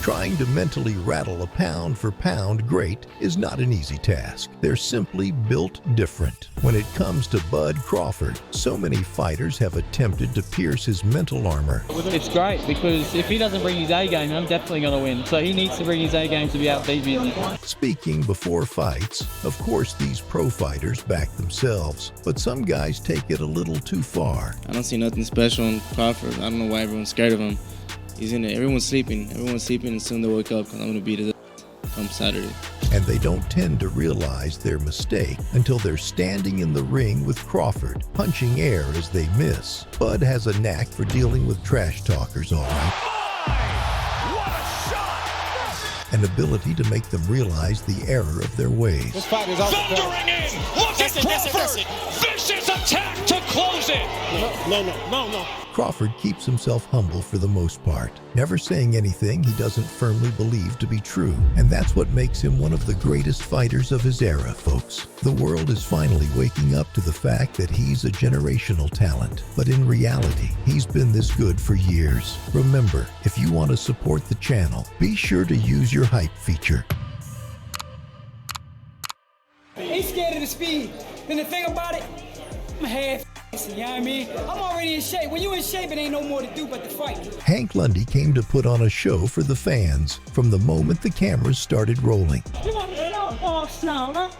Trying to mentally rattle a pound-for-pound great is not an easy task. They're simply built different. When it comes to Bud Crawford, so many fighters have attempted to pierce his mental armor. It's great because if he doesn't bring his A game, I'm definitely going to win. So he needs to bring his A game to be able to beat me. Speaking before fights, of course these pro fighters back themselves, but some guys take it a little too far. I don't see nothing special in Crawford. I don't know why everyone's scared of him. He's in it. Everyone's sleeping, and soon they'll wake up because I'm going to beat his come Saturday. And they don't tend to realize their mistake until they're standing in the ring with Crawford, punching air as they miss. Bud has a knack for dealing with trash talkers, all right. What a shot! An ability to make them realize the error of their ways. This fight is thundering in! Look at Crawford! Vicious attack to close it! No. Crawford keeps himself humble for the most part, never saying anything he doesn't firmly believe to be true. And that's what makes him one of the greatest fighters of his era, folks. The world is finally waking up to the fact that he's a generational talent. But in reality, he's been this good for years. Remember, if you want to support the channel, be sure to use your hype feature. He's scared of the speed. And the thing about it, I'm half. You know what I mean? I'm already in shape. When you in shape, it ain't no more to do but to fight. Hank Lundy came to put on a show for the fans from the moment the cameras started rolling. You want to off now, huh?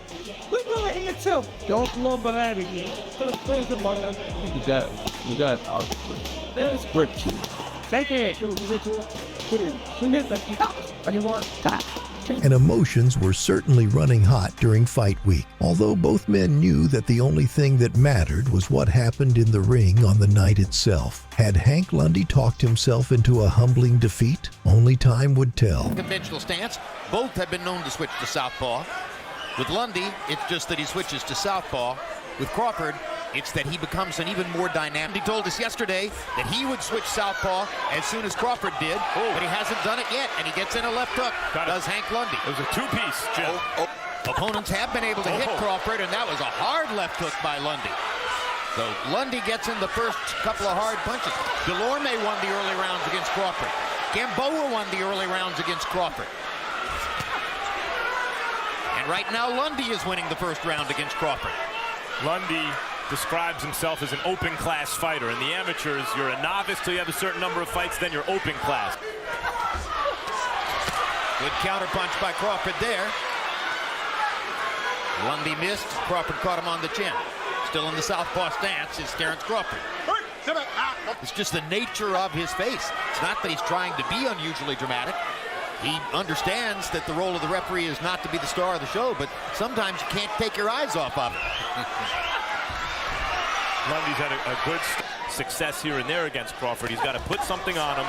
We're going to hit too. Don't love Benavidez. You got it. That's Brook. Take it. And emotions were certainly running hot during fight week, although both men knew that the only thing that mattered was what happened in the ring on the night itself. Had Hank Lundy talked himself into a humbling defeat? Only time would tell. Conventional stance. Both have been known to switch to southpaw. With Lundy, it's just that he switches to southpaw. With Crawford, it's that he becomes an even more dynamic. He told us yesterday that he would switch southpaw as soon as Crawford did, but he hasn't done it yet, and he gets in a left hook. Does Hank Lundy. It was a two-piece, Jim. Opponents have been able to hit Crawford, and that was a hard left hook by Lundy. So Lundy gets in the first couple of hard punches. Delorme won the early rounds against Crawford. Gamboa won the early rounds against Crawford. And right now, Lundy is winning the first round against Crawford. Lundy describes himself as an open class fighter. In the amateurs, you're a novice till you have a certain number of fights, then you're open class. Good counterpunch by Crawford there. Lundy missed. Crawford caught him on the chin. Still in the southpaw stance is Terence Crawford. It's just the nature of his face. It's not that he's trying to be unusually dramatic. He understands that the role of the referee is not to be the star of the show, but sometimes you can't take your eyes off of it. Lundy's had a good success here and there against Crawford. He's got to put something on him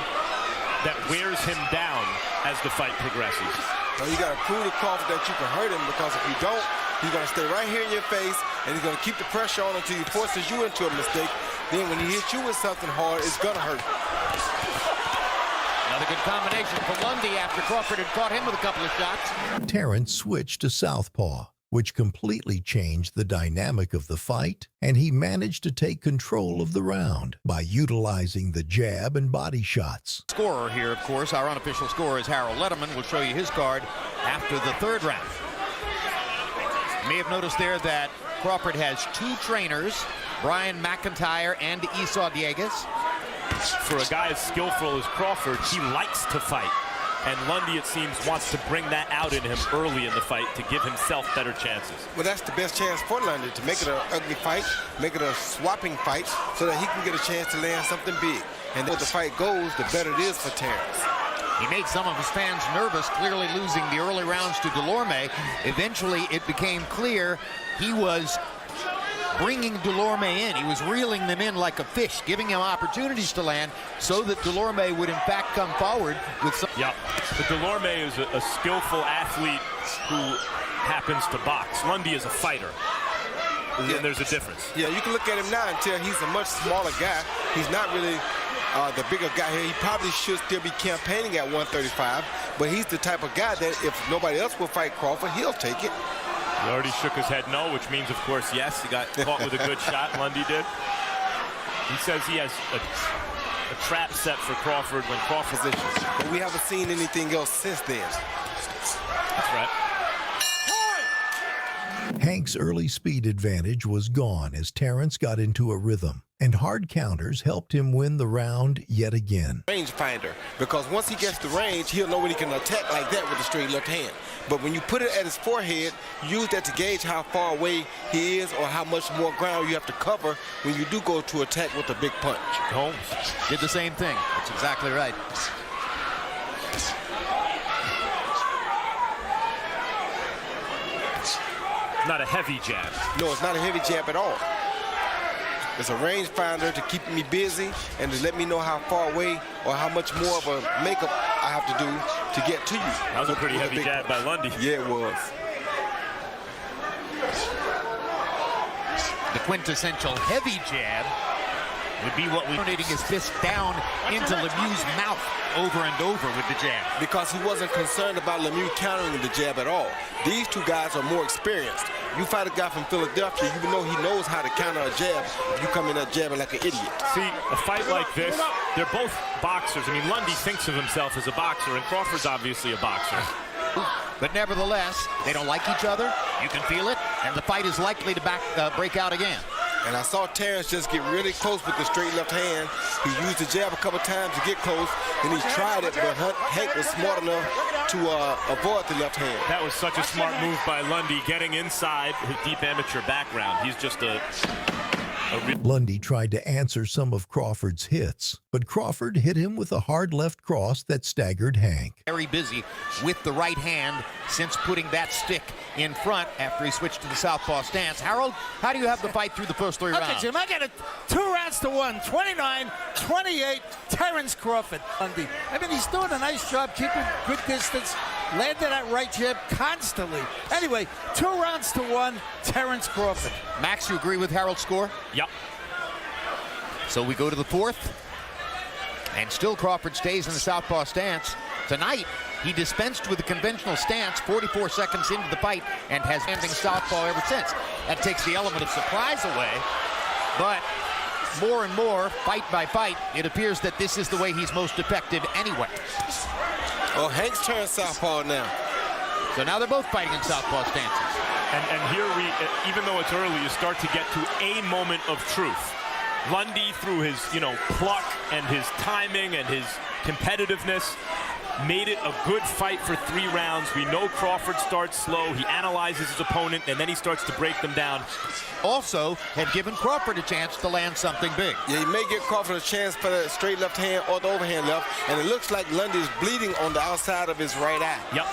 that wears him down as the fight progresses. Well, you got to prove to Crawford that you can hurt him, because if you don't, he's going to stay right here in your face, and he's going to keep the pressure on until he forces you into a mistake. Then when he hits you with something hard, it's going to hurt. Another good combination from Lundy after Crawford had caught him with a couple of shots. Terence switched to southpaw, which completely changed the dynamic of the fight, and he managed to take control of the round by utilizing the jab and body shots. Scorer here, of course, our unofficial scorer is Harold Letterman. We'll show you his card after the third round. You may have noticed there that Crawford has two trainers, Brian McIntyre and Esau Dieguez. For a guy as skillful as Crawford, he likes to fight. And Lundy, it seems, wants to bring that out in him early in the fight to give himself better chances. Well, that's the best chance for Lundy, to make it an ugly fight, make it a swapping fight, so that he can get a chance to land something big. And the fight goes, the better it is for Terence. He made some of his fans nervous, clearly losing the early rounds to Delorme. Eventually, it became clear he was bringing Delorme in. He was reeling them in like a fish, giving him opportunities to land so that Delorme would in fact come forward with some... Yeah, but Delorme is a skillful athlete who happens to box. Lundy is a fighter. Yeah. And there's a difference. Yeah, you can look at him now and tell he's a much smaller guy. He's not really the bigger guy here. He probably should still be campaigning at 135, but he's the type of guy that if nobody else will fight Crawford, he'll take it. He already shook his head no, which means, of course, yes. He got caught with a good shot, Lundy did. He says he has a trap set for Crawford when Crawford Positions. But we haven't seen anything else since then. That's right. Hank's early speed advantage was gone as Terence got into a rhythm, and hard counters helped him win the round yet again. Range finder, because once he gets the range, he'll know when he can attack like that with a straight left hand. But when you put it at his forehead, use that to gauge how far away he is or how much more ground you have to cover when you do go to attack with a big punch. Holmes did the same thing. That's exactly right. Not a heavy jab. No, it's not a heavy jab at all. It's a range finder to keep me busy and to let me know how far away or how much more of a makeup I have to do to get to you. That was a pretty heavy jab by Lundy. Yeah, it was. The quintessential heavy jab would be what we rotating his fist down into Lemieux's mouth over and over with the jab. Because he wasn't concerned about Lemieux countering the jab at all. These two guys are more experienced. You fight a guy from Philadelphia, you know he knows how to counter a jab if you come in there jabbing like an idiot. See, a fight like this, they're both boxers. I mean, Lundy thinks of himself as a boxer, and Crawford's obviously a boxer. But nevertheless, they don't like each other. You can feel it, and the fight is likely to break out again. And I saw Terence just get really close with the straight left hand. He used the jab a couple times to get close, and he tried it, but Hank was smart enough to avoid the left hand. That was such a smart move by Lundy, getting inside his deep amateur background. He's just a Lundy tried to answer some of Crawford's hits, but Crawford hit him with a hard left cross that staggered Hank. Very busy with the right hand since putting that stick in front after he switched to the southpaw stance. Harold, how do you have the fight through the first three rounds? Okay, Jim, I got it 2-1, 29-28, Terence Crawford. Lundy. I mean, he's doing a nice job keeping good distance, landing that right jab constantly. Anyway, 2-1, Terence Crawford. Max, you agree with Harold's score? Yep. So we go to the fourth, and still Crawford stays in the southpaw stance. Tonight, he dispensed with the conventional stance 44 seconds into the fight and has standing southpaw ever since. That takes the element of surprise away, but more and more, fight by fight, it appears that this is the way he's most effective anyway. Oh, Hank's turned southpaw now. So now they're both fighting in southpaw stances. And here we, even though it's early, you start to get to a moment of truth. Lundy, through his, pluck and his timing and his competitiveness, made it a good fight for 3 rounds. We know Crawford starts slow. He analyzes his opponent, and then he starts to break them down. Also, have given Crawford a chance to land something big. Yeah, he may give Crawford a chance for the straight left hand or the overhand left, and it looks like Lundy is bleeding on the outside of his right eye. Yep.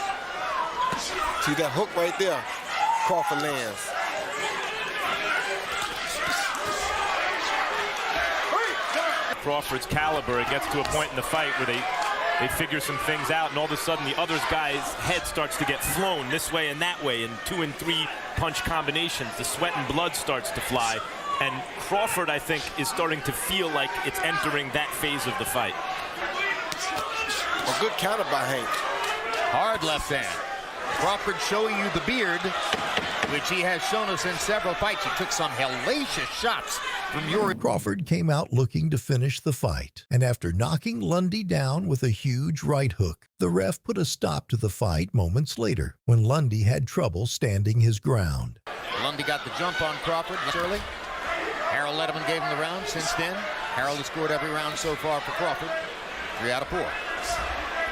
See that hook right there? Crawford lands. Crawford's caliber, it gets to a point in the fight where they figure some things out, and all of a sudden the other guy's head starts to get flown this way and that way in 2 and 3 punch combinations. The sweat and blood starts to fly, and Crawford, I think, is starting to feel like it's entering that phase of the fight. A good counter by Hank. Hard left hand. Crawford showing you the beard, which he has shown us in several fights. He took some hellacious shots from your... Crawford came out looking to finish the fight, and after knocking Lundy down with a huge right hook, the ref put a stop to the fight moments later when Lundy had trouble standing his ground. Lundy got the jump on Crawford early. Harold Letterman gave him the round. Since then, Harold has scored every round so far for Crawford. 3 out of 4.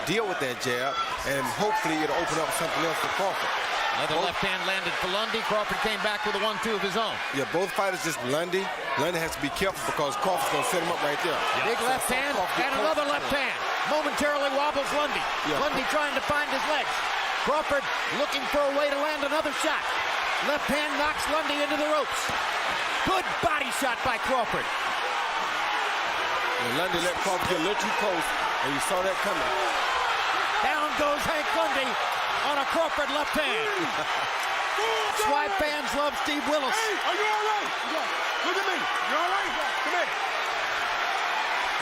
Deal with that jab, and hopefully it'll open up something else for Crawford. Another left hand landed for Lundy. Crawford came back with a 1-2 of his own. Yeah, both fighters just Lundy. Lundy has to be careful because Crawford's going to set him up right there. Big left hand and another left hand. Momentarily wobbles Lundy. Yeah. Lundy trying to find his legs. Crawford looking for a way to land another shot. Left hand knocks Lundy into the ropes. Good body shot by Crawford. And Lundy let Crawford get a little too close, and you saw that coming. Down goes Hank Lundy on a Crawford left hand. That's why fans love Steve Willis. Hey, are you all right? Look at me. You all right? Come here.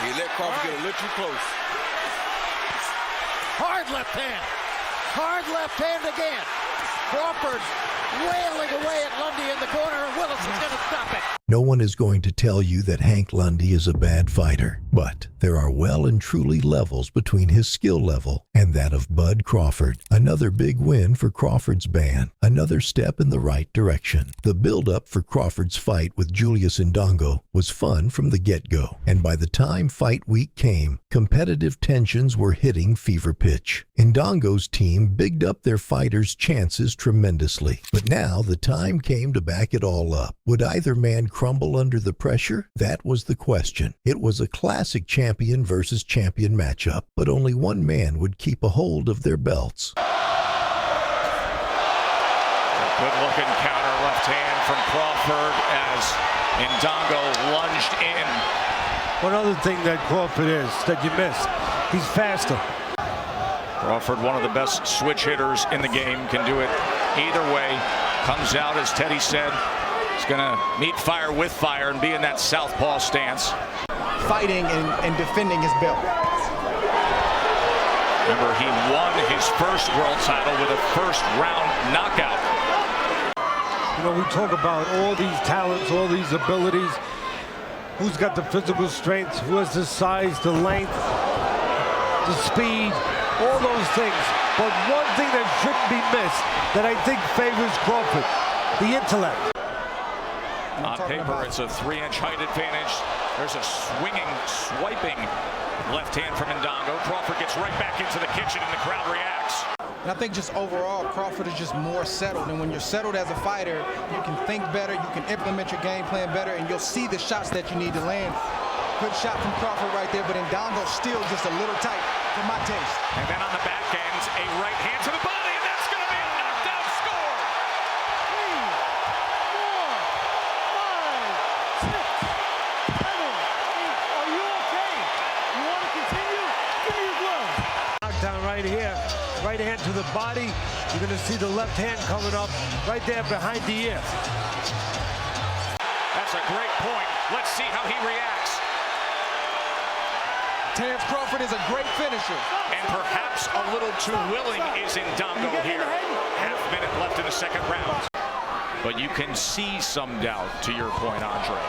He let Crawford get a little too close. Hard left hand. Hard left hand again. Crawford wailing away at Lundy in the corner, and Willis is going to stop it. No one is going to tell you that Hank Lundy is a bad fighter, but there are well and truly levels between his skill level and that of Bud Crawford. Another big win for Crawford's band, another step in the right direction. The build-up for Crawford's fight with Julius Indongo was fun from the get-go, and by the time fight week came, competitive tensions were hitting fever pitch. Indongo's team bigged up their fighters' chances tremendously, but now the time came to back it all up. Would either man crumble under the pressure? That was the question. It was a classic champion versus champion matchup, but only one man would keep a hold of their belts. Good-looking counter left hand from Crawford as Indongo lunged in. One other thing that Crawford is that you missed, he's faster. Crawford, one of the best switch hitters in the game, can do it either way. Comes out, as Teddy said, he's going to meet fire with fire and be in that southpaw stance. Fighting and defending his belt. Remember, he won his first world title with a first-round knockout. You know, we talk about all these talents, all these abilities. Who's got the physical strength? Who has the size, the length, the speed, all those things. But one thing that shouldn't be missed that I think favors Crawford, the intellect. On paper, it's a 3-inch height advantage. There's a swinging, swiping left hand from Indongo. Crawford gets right back into the kitchen and the crowd reacts. And I think just overall, Crawford is just more settled. And when you're settled as a fighter, you can think better, you can implement your game plan better, and you'll see the shots that you need to land. Good shot from Crawford right there, but Indongo still just a little tight for my taste. And then on the back end, a right hand to the body, and that's going to be a knockdown score. 3, 4, 5, 6, 7, 8. Are you okay? You want to continue? Give me your glove. Knockdown right here. Right hand to the body. You're going to see the left hand coming up right there behind the ear. That's a great point. Let's see how he reacts. Terence Crawford is a great finisher. And perhaps a little too willing is Indongo here. Half minute left in the second round. But you can see some doubt, to your point, Andre.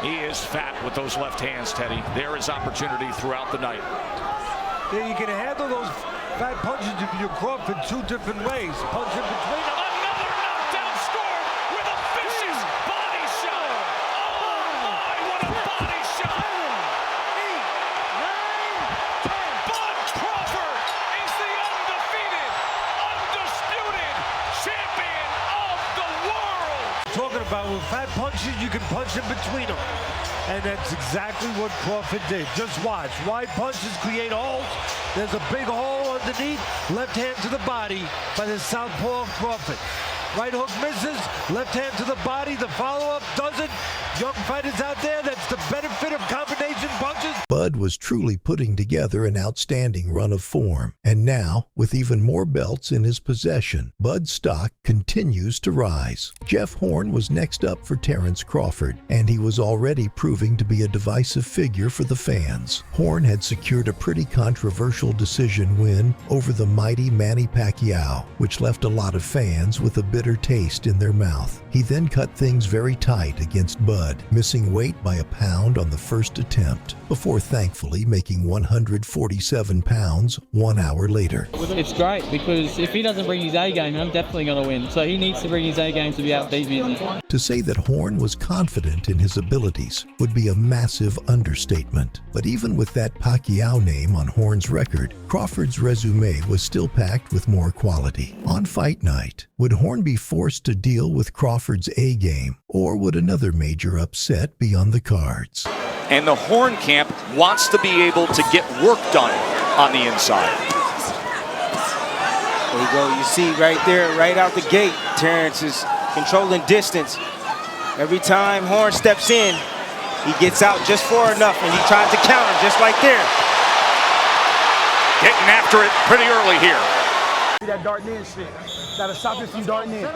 He is fat with those left hands, Teddy. There is opportunity throughout the night. Yeah, you can handle those fat punches if you Crawford 2 different ways. Punch in between them. Another knockdown score with a vicious body shot. Oh my, what a body shot. 7, 8, 9, 10. Bud Crawford is the undefeated, undisputed champion of the world. Talking about with fat punches, you can punch in between them. And that's exactly what Crawford did. Just watch. Wide punches create holes. There's a big hole underneath. Left hand to the body by the southpaw of Crawford. Right hook misses. Left hand to the body. The follow-up doesn't. Young fighters out there, that's the benefit of combination punches. Bud was truly putting together an outstanding run of form. And now, with even more belts in his possession, Bud's stock continues to rise. Jeff Horn was next up for Terence Crawford, and he was already proving to be a divisive figure for the fans. Horn had secured a pretty controversial decision win over the mighty Manny Pacquiao, which left a lot of fans with a bitter taste in their mouth. He then cut things very tight against Bud, missing weight by a pound on the first attempt, before thankfully making 147 pounds 1 hour later. It's great because if he doesn't bring his A game, I'm definitely going to win. So he needs to bring his A game to be able to beat me. To say that Horn was confident in his abilities would be a massive understatement. But even with that Pacquiao name on Horn's record, Crawford's resume was still packed with more quality. On fight night, would Horn be forced to deal with Crawford's A game, or would another major upset be on the cards? And the Horn camp wants to be able to get work done on the inside. There you go. You see right there, right out the gate, Terence is controlling distance. Every time Horn steps in, he gets out just far enough, and he tries to counter just like there. Getting after it pretty early here. See that darting in shit. Gotta stop it from darting in.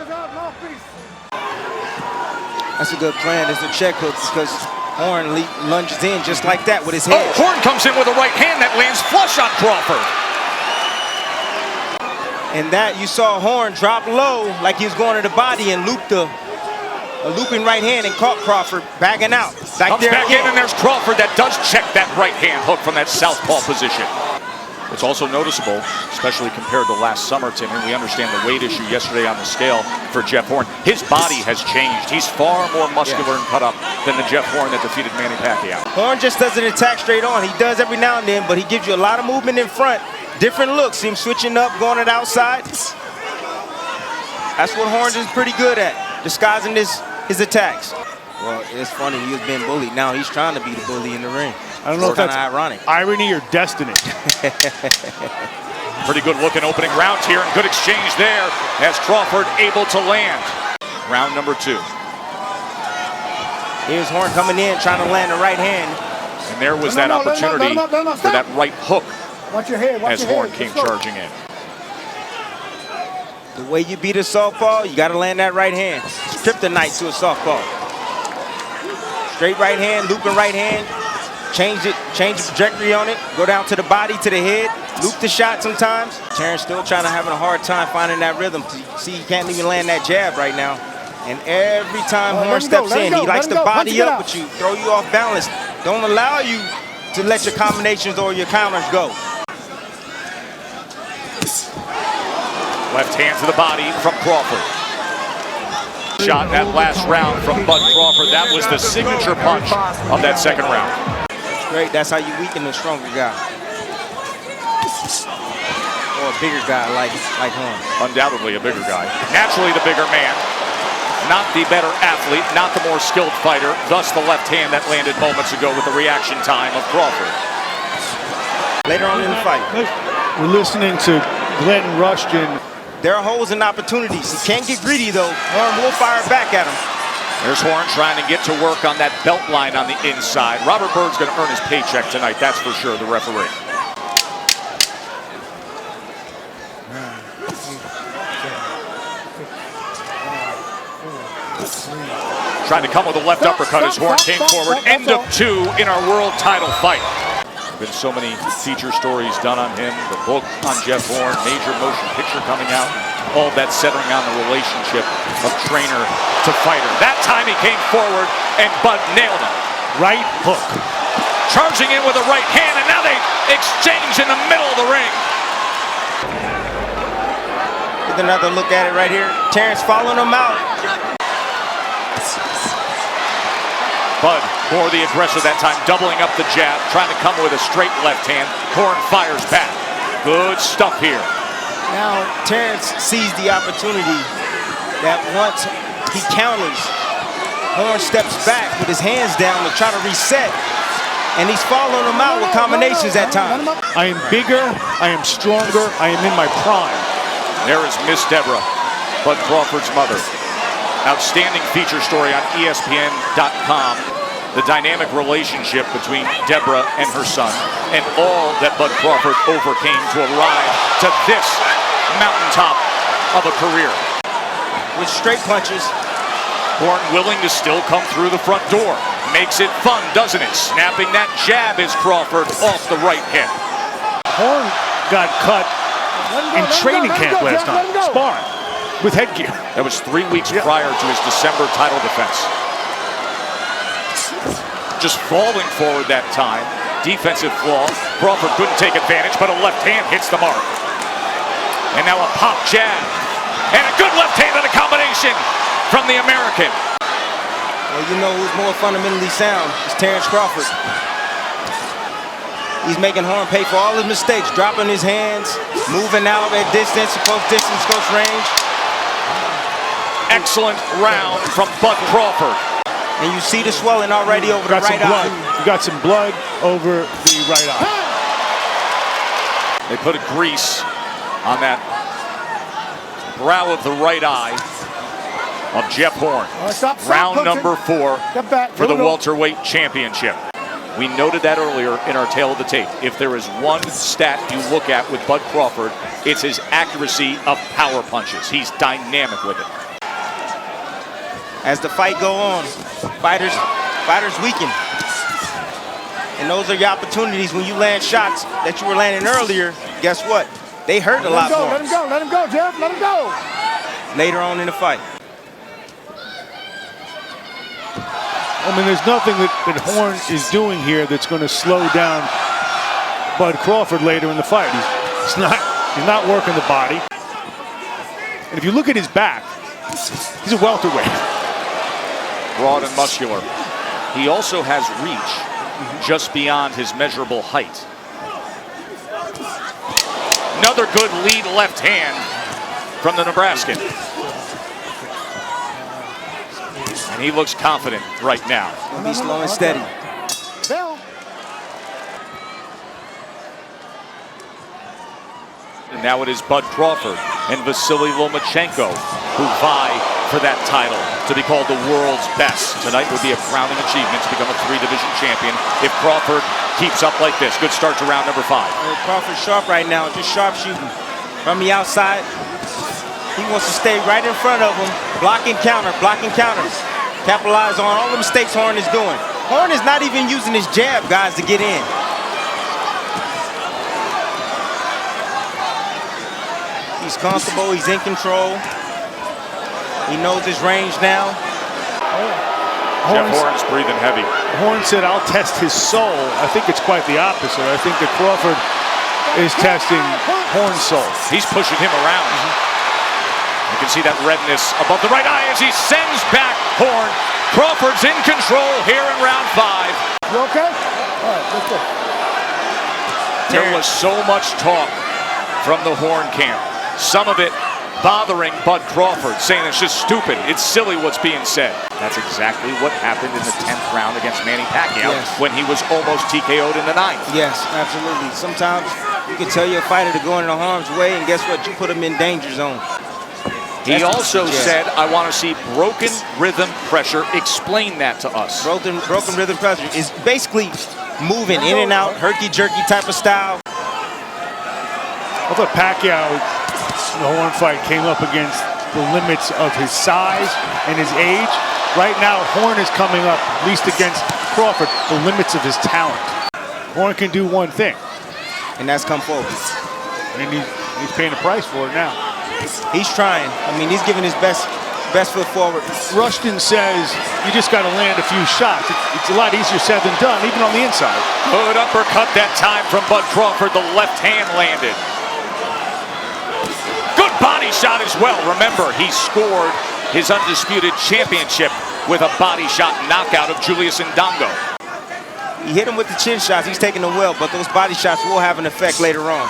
That's a good plan. It's a check hook because Horn lunges in just like that with his head. Oh, Horn comes in with a right hand that lands flush on Crawford. And that you saw Horn drop low like he was going to the body and loop the a looping right hand and caught Crawford backing out. Comes back in, and there's Crawford that does check that right hand hook from that southpaw position. What's also noticeable, especially compared to last summer, Tim, and we understand the weight issue yesterday on the scale for Jeff Horn, his body has changed. He's far more muscular and cut up than the Jeff Horn that defeated Manny Pacquiao. Horn just doesn't attack straight on. He does every now and then, but he gives you a lot of movement in front. Different looks. See him switching up, going to the outside. That's what Horn is pretty good at, disguising his attacks. Well, it's funny, he was being bullied. Now he's trying to be the bully in the ring. I don't know if that's ironic. Irony or destiny. Pretty good looking opening round here, and good exchange there as Crawford able to land. Round number 2. Here's Horn coming in, trying to land the right hand. And there was that opportunity for that right hook Watch your head, watch as your Horn head. came charging in. The way you beat a softball, you got to land that right hand. It's kryptonite to a softball. Straight right hand, looping right hand. Change the trajectory on it. Go down to the body, to the head. Loop the shot sometimes. Terence still having a hard time finding that rhythm. See, he can't even land that jab right now. And every time Horn steps in, he likes to body up with you, throw you off balance. Don't allow you to let your combinations or your counters go. Left hand to the body from Crawford. Shot that last round from Bud Crawford. That was the signature punch of that second round. That's great. That's how you weaken a stronger guy. Or a bigger guy like Horn. Undoubtedly a bigger guy. Naturally the bigger man. Not the better athlete, not the more skilled fighter. Thus the left hand that landed moments ago with the reaction time of Crawford. Later on in the fight. We're listening to Glenn Rushton. There are holes and opportunities. He can't get greedy, though. Horn will fire back at him. There's Horn trying to get to work on that belt line on the inside. Robert Bird's going to earn his paycheck tonight, that's for sure, the referee. Trying to come with a left uppercut as Horn came forward. End of 2 in our world title fight. Been so many feature stories done on him. The book on Jeff Horn, major motion picture coming out. All that centering on the relationship of trainer to fighter. That time he came forward and Bud nailed him. Right hook. Charging in with a right hand, and now they exchange in the middle of the ring. Get another look at it right here. Terence following him out. Bud, more the aggressor that time, doubling up the jab, trying to come with a straight left hand. Horn fires back. Good stuff here. Now, Terence sees the opportunity that once he counters, Horn steps back with his hands down to try to reset. And he's following him out with combinations at times. I am bigger, I am stronger, I am in my prime. There is Miss Deborah, Bud Crawford's mother. Outstanding feature story on ESPN.com. The dynamic relationship between Deborah and her son, and all that Bud Crawford overcame to arrive to this mountaintop of a career. With straight punches. Horn willing to still come through the front door. Makes it fun, doesn't it? Snapping that jab is Crawford off the right hip. Horn got cut in training camp last night, sparring with headgear. That was 3 weeks prior to his December title defense. Just falling forward that time. Defensive flaw. Crawford couldn't take advantage, but a left hand hits the mark. And now a pop jab. And a good left hand and a combination from the American. Well, you know who's more fundamentally sound? It's Terence Crawford. He's making Horn pay for all his mistakes, dropping his hands, moving out at distance, close range. Excellent round from Bud Crawford. And you see the swelling already over the right eye. You got some blood over the right eye. They put a grease on that brow of the right eye of Jeff Horn. Round number 4 for the welterweight championship. We noted that earlier in our tail of the tape. If there is one stat you look at with Bud Crawford, it's his accuracy of power punches. He's dynamic with it. As the fight go on, fighters weaken. And those are your opportunities when you land shots that you were landing earlier. Guess what? They hurt a lot more. Let him go, Jeff, let him go. Later on in the fight. I mean, there's nothing that Horn is doing here that's going to slow down Bud Crawford later in the fight. He's not working the body. And if you look at his back, he's a welterweight. Broad and muscular. He also has reach just beyond his measurable height. Another good lead left hand from the Nebraskan. And he looks confident right now. He'll be slow and steady. And now it is Bud Crawford and Vasily Lomachenko who vie for that title to be called the world's best. Tonight would be a crowning achievement to become a 3-division champion if Crawford keeps up like this. Good start to round number 5. Crawford's sharp right now, just sharp shooting from the outside. He wants to stay right in front of him, blocking counter, capitalize on all the mistakes Horn is doing. Horn is not even using his jab, guys, to get in. He's comfortable, he's in control. He knows his range now. Jeff Horn's breathing heavy. Horn said, "I'll test his soul." I think it's quite the opposite. I think that Crawford is testing Horn's soul. He's pushing him around. You can see that redness above the right eye as he sends back Horn. Crawford's in control here in round 5. You okay? All right, let's go. There was so much talk from the Horn camp. Some of it bothering Bud Crawford, saying it's just stupid. It's silly what's being said. That's exactly what happened in the 10th round against Manny Pacquiao when he was almost TKO'd in the 9th. Yes, absolutely. Sometimes you can tell your fighter to go into harm's way, and guess what? You put him in danger zone. He also said, "I want to see broken rhythm pressure." Explain that to us. Broken rhythm pressure is basically moving in and out, herky-jerky type of style. I thought Pacquiao, the Horn fight, came up against the limits of his size and his age. Right now, Horn is coming up, at least against Crawford, the limits of his talent. Horn can do one thing, and that's come forward. And he's paying a price for it now. He's trying. I mean, he's giving his best foot forward. Rushton says you just got to land a few shots. It's a lot easier said than done, even on the inside. Good uppercut that time from Bud Crawford. The left hand landed. Good body shot as well. Remember, he scored his undisputed championship with a body shot knockout of Julius Ndongo. He hit him with the chin shots. He's taking them well, but those body shots will have an effect later on.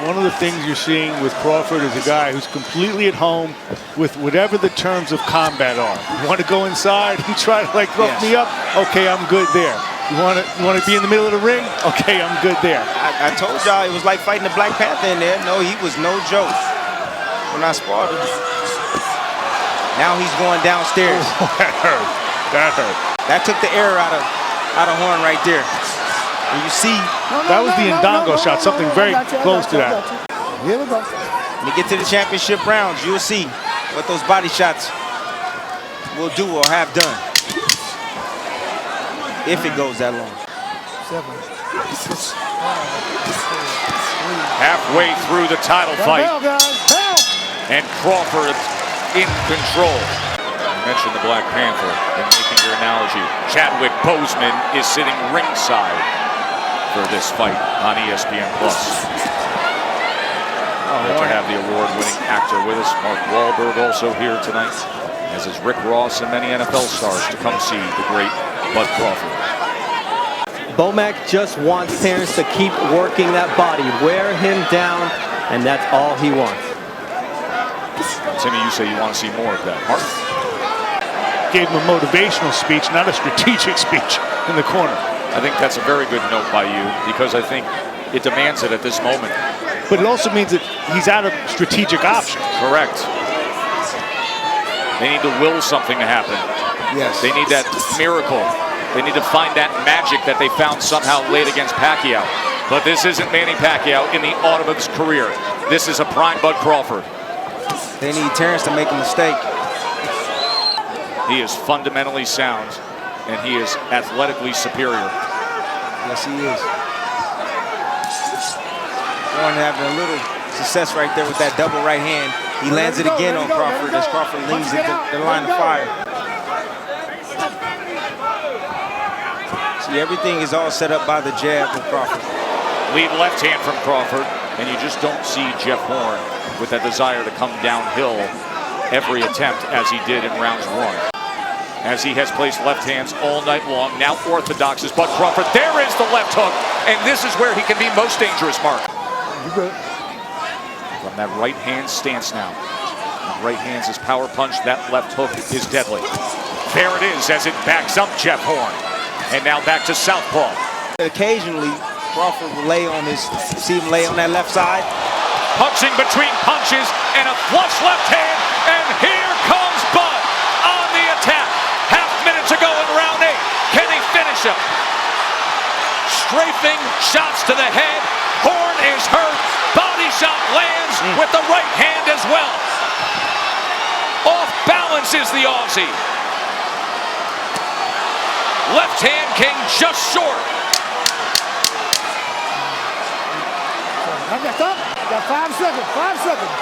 One of the things you're seeing with Crawford is a guy who's completely at home with whatever the terms of combat are. You want to go inside and try to rough me up? Okay, I'm good there. You want to be in the middle of the ring? Okay, I'm good there. I told y'all it was like fighting the Black Panther in there. No, he was no joke when I sparred him. Now he's going downstairs. Oh, that hurt. That hurt. That took the air out of Horn right there. And you see, that was the Ndongo shot, something very close to that. Here we go. When you get to the championship rounds, you'll see what those body shots will do or have done. If it goes that long. 7, 6, 5, 4, 3. Halfway through the title fight. And Crawford in control. You mentioned the Black Panther in making your analogy. Chadwick Boseman is sitting ringside for this fight on ESPN+. Great to have the award-winning actor with us. Mark Wahlberg also here tonight, as is Rick Ross and many NFL stars to come see the great Bud Crawford. Bomac just wants Terence to keep working that body, wear him down, and that's all he wants. Timmy, you say you want to see more of that. Mark? Gave him a motivational speech, not a strategic speech in the corner. I think that's a very good note by you, because I think it demands it at this moment. But it also means that he's out of strategic options. Correct. They need to will something to happen. Yes. They need that miracle. They need to find that magic that they found somehow late against Pacquiao. But this isn't Manny Pacquiao in the autumn of his career. This is a prime Bud Crawford. They need Terence to make a mistake. He is fundamentally sound, and he is athletically superior. Yes, he is. Horn having a little success right there with that double right hand. He lands it again on Crawford as Crawford leans into the line of fire. See, everything is all set up by the jab from Crawford. Lead left hand from Crawford, and you just don't see Jeff Horn with that desire to come downhill every attempt as he did in rounds 1. As he has placed left hands all night long, now orthodox is Bud Crawford. There is the left hook, and this is where he can be most dangerous, Mark. You good? From that right hand stance now. Right hand's his power punch, that left hook is deadly. There it is as it backs up Jeff Horn. And now back to southpaw. Occasionally, Crawford will see him lay on that left side. Punching between punches and a flush left hand, and here comes Bud on the attack. Half minute to go in round 8. Can he finish him? Strafing shots to the head. Horn is hurt. Body shot lands with the right hand as well. Off balance is the Aussie. Left hand came just short. Got 5 seconds. 5 seconds.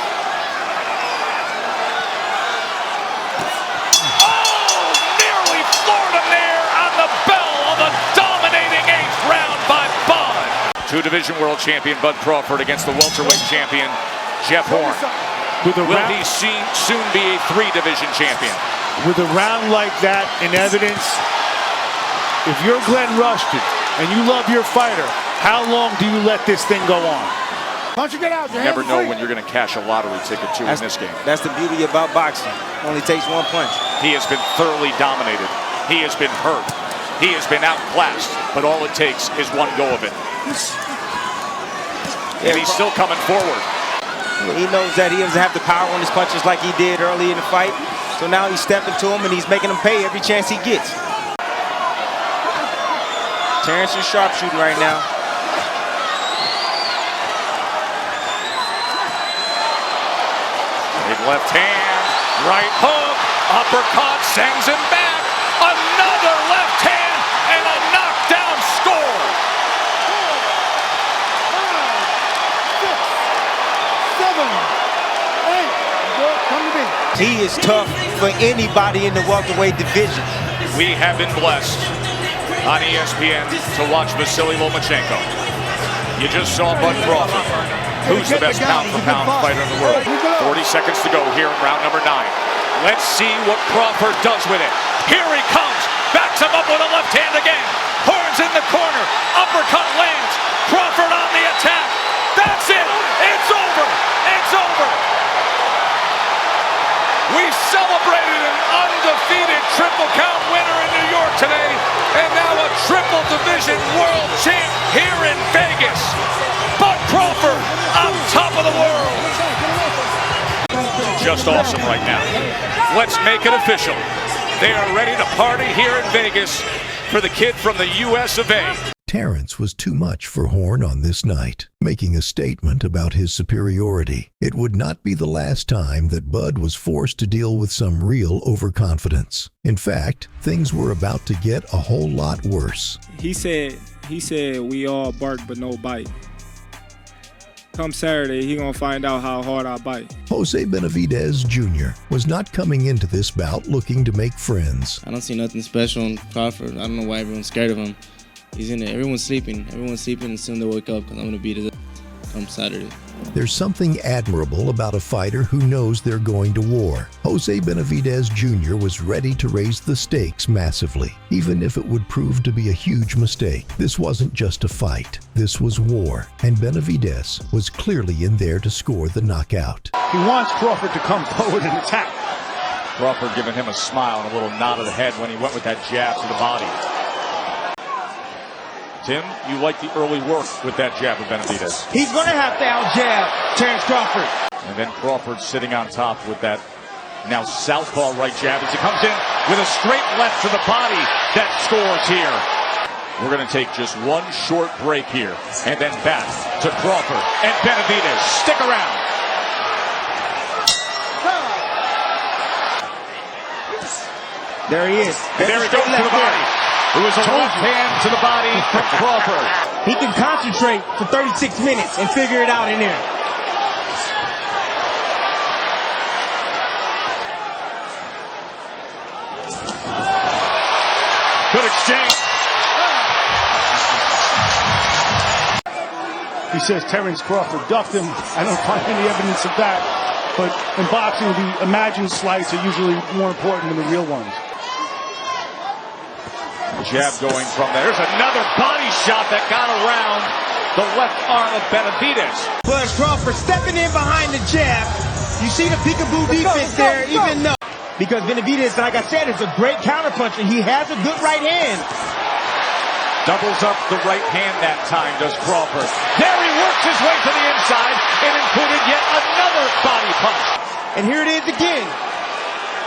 Oh, nearly floored him there on the bell of a dominating 8th round by Bud. 2-division world champion Bud Crawford against the welterweight champion Jeff Horn. Will he soon be a 3-division champion? With a round like that in evidence, if you're Glenn Rushton and you love your fighter, how long do you let this thing go on? Punch and get out. You never know when you're going to cash a lottery ticket too in this game. That's the beauty about boxing. Only takes one punch. He has been thoroughly dominated. He has been hurt. He has been outclassed. But all it takes is one go of it. And he's still coming forward. He knows that he doesn't have the power on his punches like he did early in the fight. So now he's stepping to him and he's making him pay every chance he gets. Terence is sharpshooting right now. Big left hand, right hook, uppercut, sends him back. Another left hand and a knockdown score. 5, 6, 7, 8. He is tough for anybody in the welterweight division. We have been blessed on ESPN to watch Vasily Lomachenko. You just saw Bud Crawford. Who's the best pound-for-pound fighter in the world? 40 seconds to go here in round number 9. Let's see what Crawford does with it. Here he comes. Backs him up with a left hand again. Horns in the corner. Uppercut lands. Crawford on the attack. That's it. It's over. It's over. We celebrated an undefeated triple count winner in New York today, and now a triple division world champ here in Vegas. Bud Crawford on top of the world. Just awesome right now. Let's make it official. They are ready to party here in Vegas for the kid from the US of A. Terence was too much for Horn on this night, making a statement about his superiority. It would not be the last time that Bud was forced to deal with some real overconfidence. In fact, things were about to get a whole lot worse. He said we all bark but no bite. Come Saturday, he gonna find out how hard I bite. Jose Benavidez Jr. was not coming into this bout looking to make friends. I don't see nothing special in Crawford. I don't know why everyone's scared of him. He's in it. Everyone's sleeping, and soon they'll wake up because I'm going to beat his ass come Saturday. There's something admirable about a fighter who knows they're going to war. Jose Benavidez Jr. was ready to raise the stakes massively, even if it would prove to be a huge mistake. This wasn't just a fight. This was war, and Benavidez was clearly in there to score the knockout. He wants Crawford to come forward and attack. Crawford giving him a smile and a little nod of the head when he went with that jab to the body. Tim, you like the early work with that jab of Benavidez. He's going to have to out-jab Terence Crawford. And then Crawford sitting on top with that now southpaw right jab as he comes in with a straight left to the body that scores here. We're going to take just one short break here and then back to Crawford and Benavidez. Stick around. There he is. And there he goes to the body. It was a left hand to the body from Crawford. He can concentrate for 36 minutes and figure it out in there. Good exchange. He says Terence Crawford ducked him. I don't find any evidence of that. But in boxing, the imagined slights are usually more important than the real ones. Jab going from there. There's another body shot that got around the left arm of Benavidez. Plus Crawford stepping in behind the jab. You see the peekaboo defense there, even though. Because Benavidez, like I said, is a great counterpuncher. He has a good right hand. Doubles up the right hand that time, does Crawford. There he works his way to the inside and included yet another body punch. And here it is again.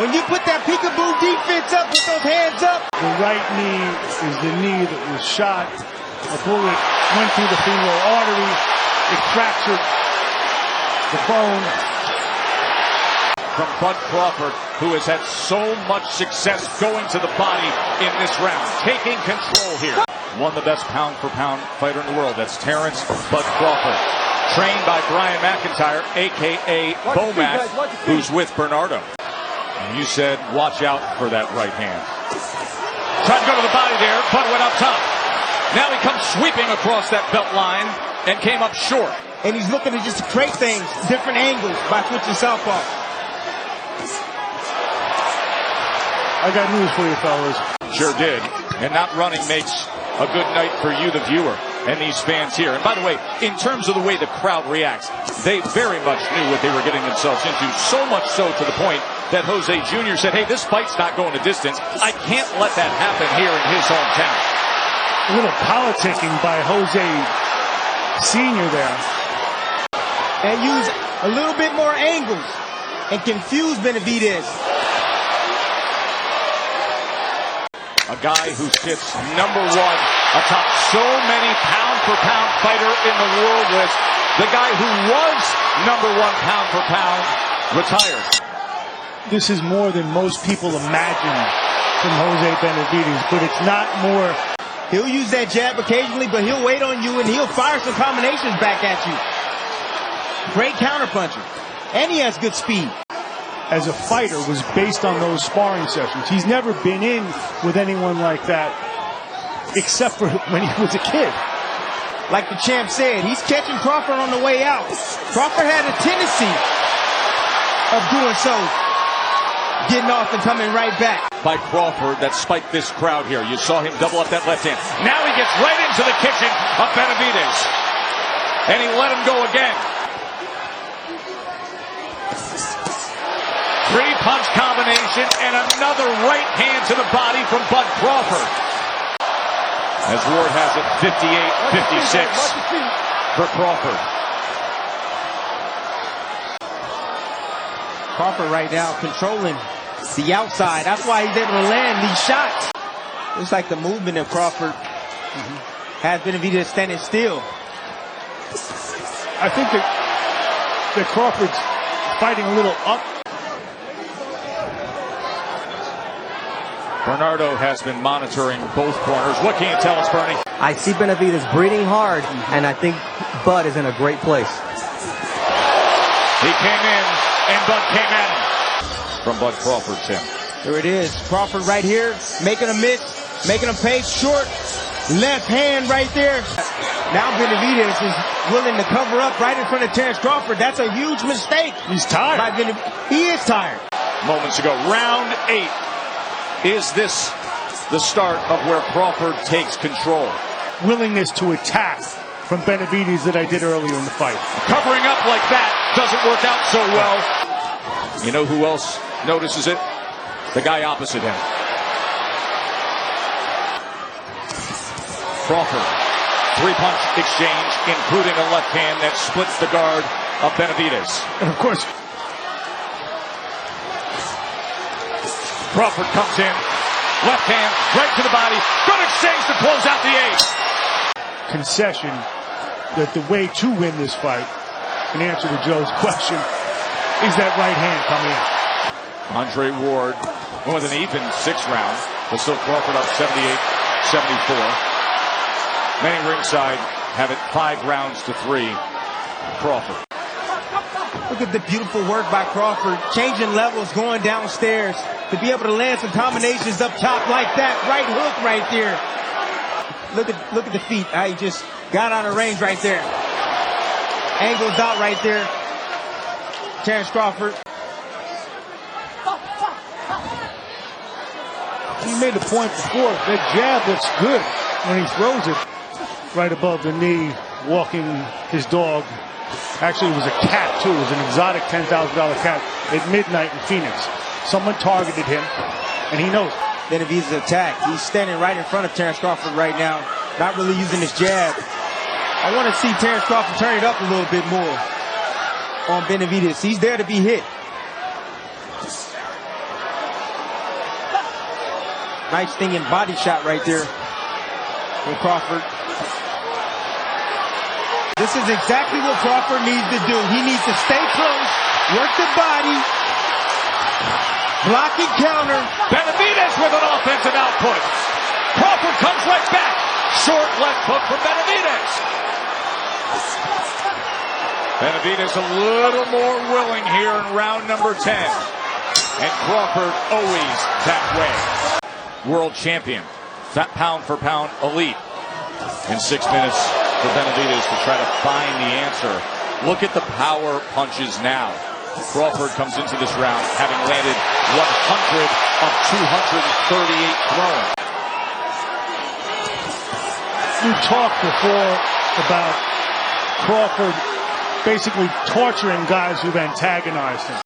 When you put that peekaboo defense up with those hands up. The right knee is the knee that was shot. A bullet went through the femoral artery. It fractured the bone. From Bud Crawford, who has had so much success going to the body in this round, taking control here. One of the best pound-for-pound fighter in the world. That's Terence Bud Crawford, trained by Brian McIntyre, a.k.a. Bomac, who's with Bernardo. And you said, watch out for that right hand. Tried to go to the body there, but went up top. Now he comes sweeping across that belt line and came up short. And he's looking to just create things, different angles by switching southpaw. I got news for you, fellas. Sure did. And not running makes a good night for you, the viewer, and these fans here. And by the way, in terms of the way the crowd reacts, they very much knew what they were getting themselves into, so much so to the point that Jose Jr. said, hey, this fight's not going a distance. I can't let that happen here in his hometown. A little politicking by Jose Sr. there. And use a little bit more angles and confuse Benavidez. A guy who sits number one atop so many pound-for-pound fighter in the world list. The guy who was number one pound-for-pound retired. This is more than most people imagine from Jose Benavidez, but it's not more. He'll use that jab occasionally, but he'll wait on you and he'll fire some combinations back at you. Great counterpuncher. And he has good speed. As a fighter, was based on those sparring sessions. He's never been in with anyone like that, except for when he was a kid. Like the champ said, he's catching Crawford on the way out. Crawford had a tendency of doing so, getting off and coming right back. By Crawford that spiked this crowd here. You saw him double up that left hand. Now he gets right into the kitchen of Benavidez. And he let him go again. Three-punch combination and another right hand to the body from Bud Crawford. As Ward has it 58-56 for Crawford. Crawford right now controlling the outside. That's why he's able to land these shots. Looks like the movement of Crawford has Benavidez standing still. I think that Crawford's fighting a little up. Bernardo has been monitoring both corners. What can you tell us, Bernie? I see Benavidez breathing hard, and I think Bud is in a great place. He came in, and Bud came at him. From Bud Crawford, Tim. Here it is. Crawford right here, making a miss, making a pay short. Left hand right there. Now Benavidez is willing to cover up right in front of Terence Crawford. That's a huge mistake. He's tired. He is tired. Moments ago, round 8. Is this the start of where Crawford takes control? Willingness to attack from Benavidez that I did earlier in the fight. Covering up like that doesn't work out so well. You know who else notices it? The guy opposite him. Crawford, three-punch exchange, including a left hand that splits the guard of Benavidez. And of course, Crawford comes in, left hand, right to the body. Good exchange to close out the 8. Concession that the way to win this fight, in answer to Joe's question, is that right hand coming in. Andre Ward with an even 6th round, but still Crawford up 78-74. Many ringside have it 5 rounds to 3. Crawford. Look at the beautiful work by Crawford, changing levels, going downstairs to be able to land some combinations up top like that. Right hook right there. Look at the feet. He just got out of range right there. Angles out right there. Terence Crawford. He made the point before. That jab looks good when he throws it right above the knee, walking his dog. Actually, it was a cat, too. It was an exotic $10,000 cat at midnight in Phoenix. Someone targeted him, and he knows. Benavidez attack. He's standing right in front of Terence Crawford right now, not really using his jab. I want to see Terence Crawford turn it up a little bit more on Benavidez. He's there to be hit. Nice stinging body shot right there from Crawford. This is exactly what Crawford needs to do. He needs to stay close, work the body, block and counter. Benavidez with an offensive output. Crawford comes right back. Short left hook from Benavidez. Benavidez a little more willing here in round number 10. And Crawford always that way. World champion, pound for pound elite. In 6 minutes for Benavidez to try to find the answer. Look at the power punches now. Crawford comes into this round having landed 100 of 238 thrown. We talked before about Crawford basically torturing guys who've antagonized him.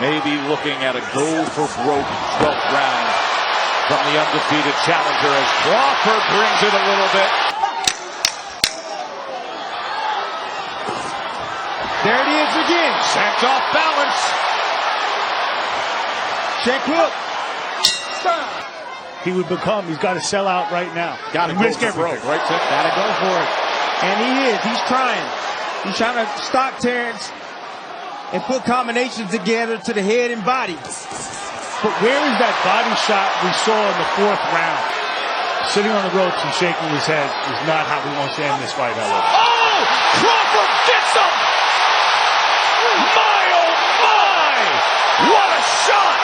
Maybe looking at a go for broke 12th round from the undefeated challenger as Crawford brings it a little bit. There it is again. Sent off balance. Check hook. He's got to sell out right now. Got to risk everything, right, Tim? Got to go for it. And he is. He's trying. He's trying to stop Terence and put combinations together to the head and body. But where is that body shot we saw in the 4th round? Sitting on the ropes and shaking his head is not how he wants to end this fight, however. Oh! Crawford gets him! My, oh my! What a shot!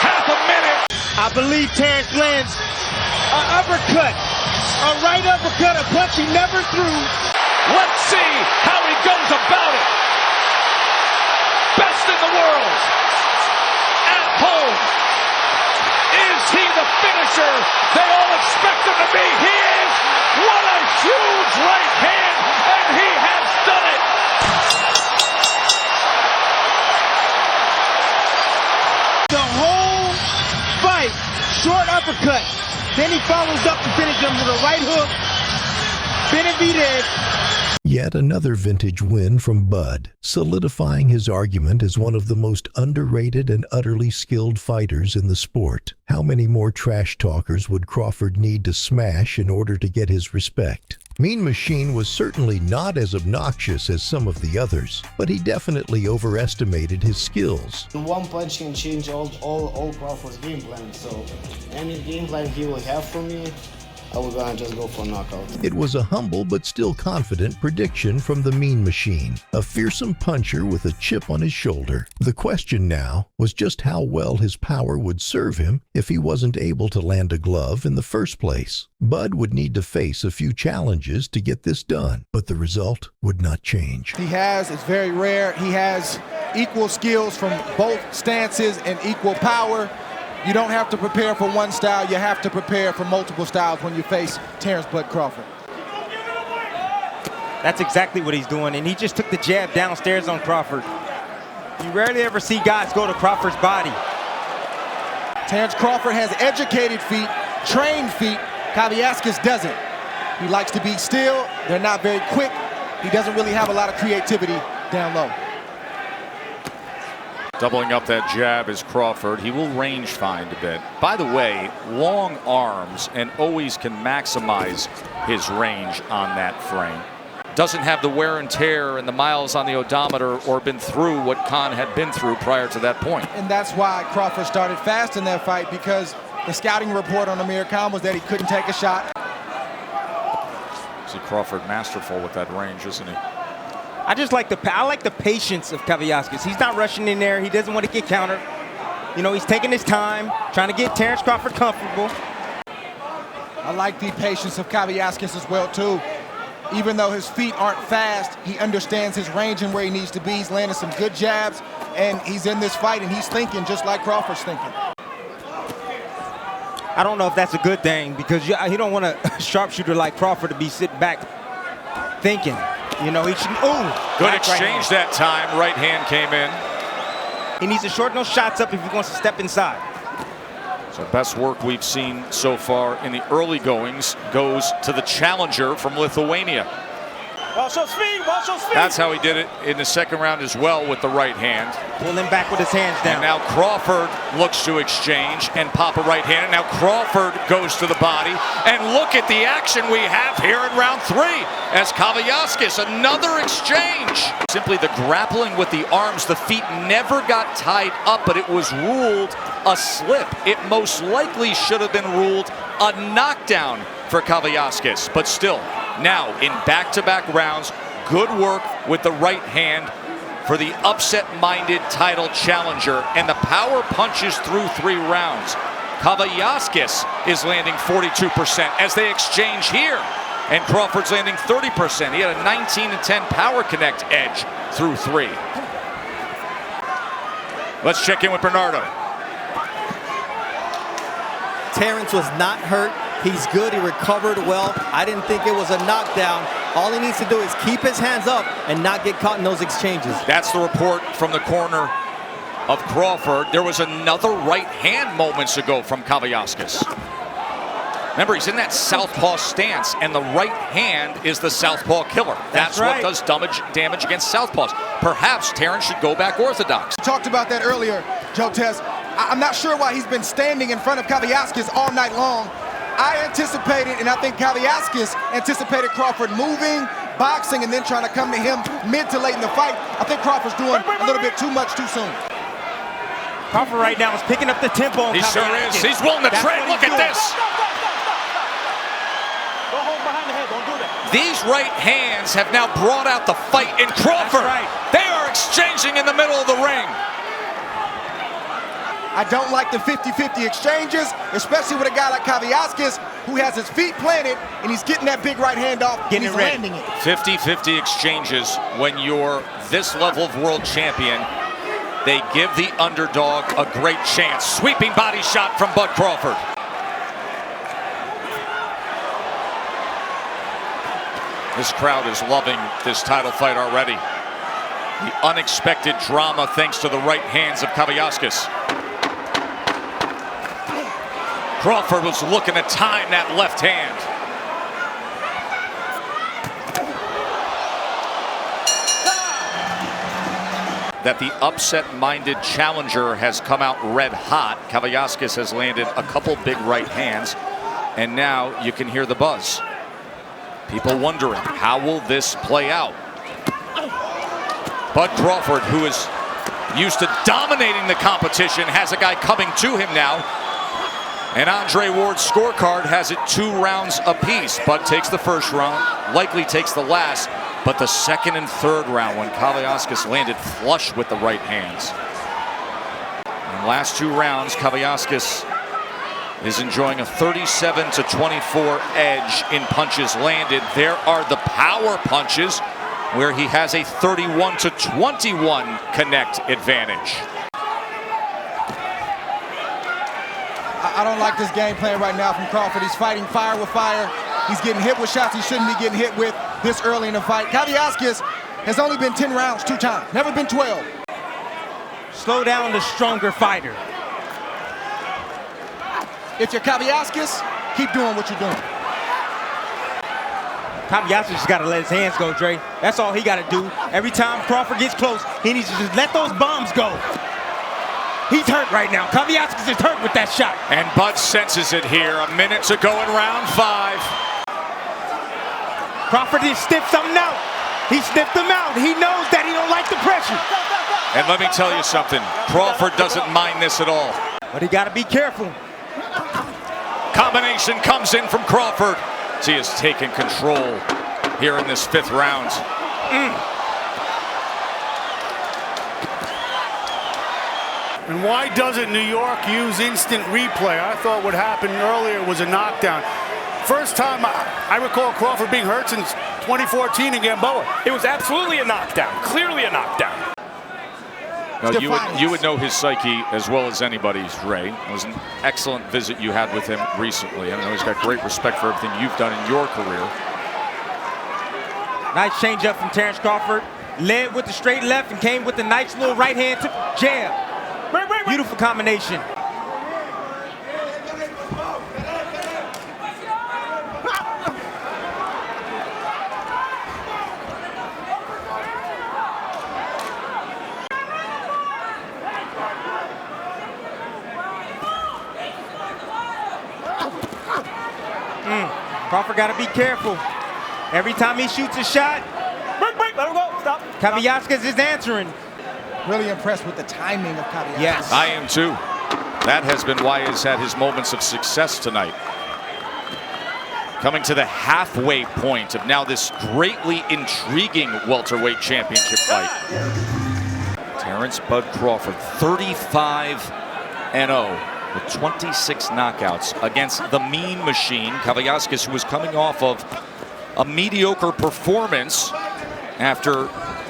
Half a minute. I believe Terence lands an uppercut, a right uppercut, a punch he never threw. Let's see how he goes about it. Best in the world. At home. Is he the finisher they all expect him to be? He is. What a huge right hand, and he has done it. The whole fight, short uppercut. Then he follows up to finish him with a right hook. Benavidez. Yet another vintage win from Bud, solidifying his argument as one of the most underrated and utterly skilled fighters in the sport. How many more trash talkers would Crawford need to smash in order to get his respect? Mean Machine was certainly not as obnoxious as some of the others, but he definitely overestimated his skills. One punch can change all Crawford's game plan, so any game plan he will have for me, I was gonna just go for knockout. It was a humble but still confident prediction from the Mean Machine, a fearsome puncher with a chip on his shoulder. The question now was just how well his power would serve him if he wasn't able to land a glove in the first place. Bud would need to face a few challenges to get this done, but the result would not change. It's very rare, he has equal skills from both stances and equal power. You don't have to prepare for one style, you have to prepare for multiple styles when you face Terence Bud Crawford. That's exactly what he's doing, and he just took the jab downstairs on Crawford. You rarely ever see guys go to Crawford's body. Terence Crawford has educated feet, trained feet. Kaviaskis doesn't. He likes to be still. They're not very quick. He doesn't really have a lot of creativity down low. Doubling up that jab is Crawford. He will range find a bit. By the way, long arms and always can maximize his range on that frame. Doesn't have the wear and tear and the miles on the odometer or been through what Khan had been through prior to that point. And that's why Crawford started fast in that fight, because the scouting report on Amir Khan was that he couldn't take a shot. See Crawford masterful with that range, isn't he? I like the patience of Kaviaskis. He's not rushing in there. He doesn't want to get countered. You know, he's taking his time, trying to get Terence Crawford comfortable. I like the patience of Kaviaskis as well, too. Even though his feet aren't fast, he understands his range and where he needs to be. He's landing some good jabs, and he's in this fight, and he's thinking just like Crawford's thinking. I don't know if that's a good thing, because you don't want a sharpshooter like Crawford to be sitting back thinking. You know, he should. Ooh, good exchange that time. Right hand came in. He needs to shorten those shots up if he wants to step inside. So best work we've seen so far in the early goings goes to the challenger from Lithuania. Watch your speed, watch your speed. That's how he did it in the second round as well with the right hand. Pull him back with his hands down. And now Crawford looks to exchange and pop a right hand. And now Crawford goes to the body. And look at the action we have here in round 3 as Kaviaskis, another exchange. Simply the grappling with the arms, the feet never got tied up, but it was ruled a slip. It most likely should have been ruled a knockdown for Kaviaskis, but still, now in back-to-back rounds, good work with the right hand for the upset-minded title challenger, and the power punches through 3 rounds. Kaviaskis is landing 42% as they exchange here, and Crawford's landing 30%. He had a 19-10 power connect edge through 3. Let's check in with Bernardo. Terence was not hurt. He's good. He recovered well. I didn't think it was a knockdown. All he needs to do is keep his hands up and not get caught in those exchanges. That's the report from the corner of Crawford. There was another right hand moments ago from Kaviaskis. Remember, he's in that southpaw stance, and the right hand is the southpaw killer. That's right. What does damage against southpaws. Perhaps Terence should go back orthodox. Talked about that earlier, Joe Tess. I'm not sure why he's been standing in front of Kaviaskis all night long. I anticipated, and I think Kaviaskis anticipated Crawford moving, boxing, and then trying to come to him mid to late in the fight. I think Crawford's doing a little bit too much too soon. Crawford right now is picking up the tempo on He sure is. He's willing to trade. Look at this. Don't hold behind the head. Don't do that. These right hands have now brought out the fight in Crawford. Right. They are exchanging in the middle of the ring. I don't like the 50-50 exchanges, especially with a guy like Kaviaskis, who has his feet planted, and he's getting that big right hand off, and he's landing it. 50-50 exchanges when you're this level of world champion. They give the underdog a great chance. Sweeping body shot from Bud Crawford. This crowd is loving this title fight already. The unexpected drama thanks to the right hands of Kaviaskis. Crawford was looking to time that left hand. That the upset-minded challenger has come out red hot. Kaviaskis has landed a couple big right hands, and now you can hear the buzz. People wondering, how will this play out? Bud Crawford, who is used to dominating the competition, has a guy coming to him now. And Andre Ward's scorecard has it 2 rounds apiece. Bud takes the first round, likely takes the last, but the second and third round when Kaviaskis landed flush with the right hands. In the last 2 rounds, Kaviaskis is enjoying a 37-24 edge in punches landed. There are the power punches where he has a 31-21 connect advantage. I don't like this game plan right now from Crawford. He's fighting fire with fire. He's getting hit with shots he shouldn't be getting hit with this early in the fight. Kaviaskis has only been 10 rounds 2 times, never been 12. Slow down the stronger fighter. If you're Kaviaskis, keep doing what you're doing. Kaviaskis just got to let his hands go, Dre. That's all he got to do. Every time Crawford gets close, he needs to just let those bombs go. He's hurt right now. Kaviaskis is hurt with that shot. And Bud senses it here. A minute to go in round 5. Crawford just sniffed something out. He sniffed him out. He knows that he don't like the pressure. And let me tell you something. Crawford doesn't mind this at all. But he got to be careful. Combination comes in from Crawford. He has taken control here in this 5th round. And why doesn't New York use instant replay? I thought what happened earlier was a knockdown. First time I recall Crawford being hurt since 2014 in Gamboa. It was absolutely a knockdown, clearly a knockdown. Now, you would know his psyche as well as anybody's, Ray. It was an excellent visit you had with him recently. I know he's got great respect for everything you've done in your career. Nice changeup from Terence Crawford. Led with the straight left and came with a nice little right hand to jab. Beautiful combination. Crawford got to be careful. Every time he shoots a shot, let him go. Stop. Kavaliauskas is answering. Really impressed with the timing of Kavaliauskas. Yes. I am too. That has been why he's had his moments of success tonight. Coming to the halfway point of now this greatly intriguing welterweight championship fight. Terence Bud Crawford, 35-0 with 26 knockouts against the Mean Machine, Kavaliauskas, who was coming off of a mediocre performance after